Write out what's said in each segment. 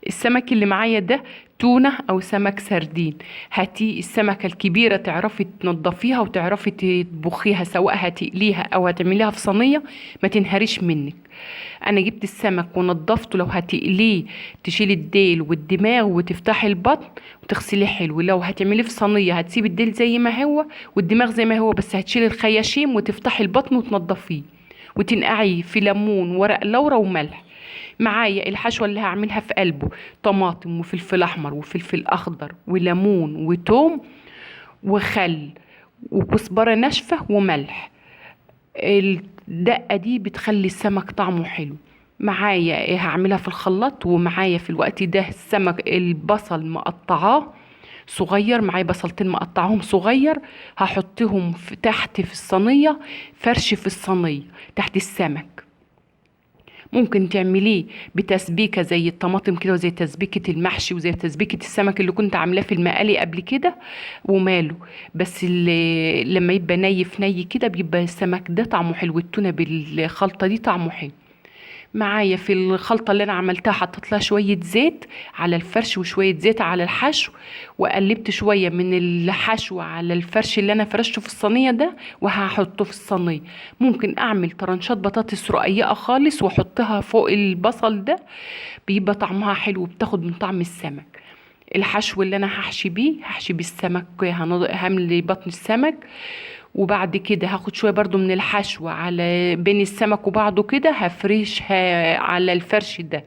السمك اللي معايا ده تونة او سمك سردين. هاتي السمكة الكبيرة تعرفي تنضفيها وتعرفي تطبخيها، سواء هتقليها او هتعمليها في صينية ما تنهريش منك. انا جبت السمك ونضفته. لو هتقليه تشيلي الديل والدماغ وتفتحي البطن وتغسليه حلو. لو هتعمليه في صينية هتسيبي الديل زي ما هو والدماغ زي ما هو، بس هتشيلي الخياشيم وتفتحي البطن وتنضفيه وتنقعيه في ليمون ورق لورا وملح. معايا الحشوة اللي هعملها في قلبه: طماطم وفلفل احمر وفلفل اخضر وليمون وتوم وخل وكزبرة ناشفة وملح. الدقة دي بتخلي السمك طعمه حلو. معايا هعملها في الخلاط، ومعايا في الوقت ده السمك البصل مقطعاه صغير. معايا بصلتين مقطعهم صغير، هحطهم تحت في الصينية، فرش في الصينية تحت السمك. ممكن تعمليه بتسبيكة زي الطماطم كده، وزي تسبيكة المحشي، وزي تسبيكة السمك اللي كنت عاملاه في المقالي قبل كده، وماله. بس لما يبقى ني كده بيبقى السمك ده طعمه حلو، التونة بالخلطة دي طعمه حلو. معايا في الخلطة اللي انا عملتها حطيت لها شوية زيت على الفرش وشوية زيت على الحشو، وقلبت شوية من الحشو على الفرش اللي انا فرشته في الصينية ده وهحطه في الصينية. ممكن اعمل طرنشات بطاطس رقيقة خالص واحطها فوق البصل ده، بيبقى طعمها حلو وبتاخد من طعم السمك. الحشو اللي انا هحشي بيه السمك، هملي بطن السمك، وبعد كده هاخد شوية برضو من الحشو على بين السمك وبعضه كده، هفرشها على الفرش ده،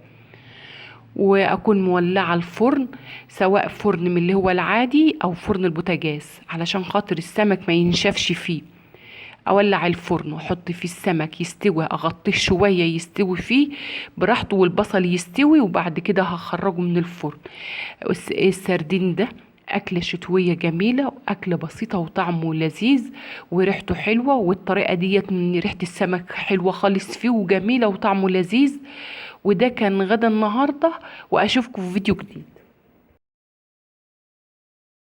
واكون مولعة الفرن، سواء فرن من اللي هو العادي او فرن البوتاجاز، علشان خاطر السمك ما ينشفش فيه. اولع الفرن واحط فيه السمك يستوي، اغطيه شوية يستوي فيه براحته والبصل يستوي، وبعد كده هخرجه من الفرن. السردين ده أكلة شتوية جميلة، وأكلة بسيطة وطعمه لذيذ وريحته حلوة، والطريقة ديت من ريحة السمك حلوة خالص فيه وجميلة وطعمه لذيذ. وده كان غدا النهاردة، وأشوفكم في فيديو جديد.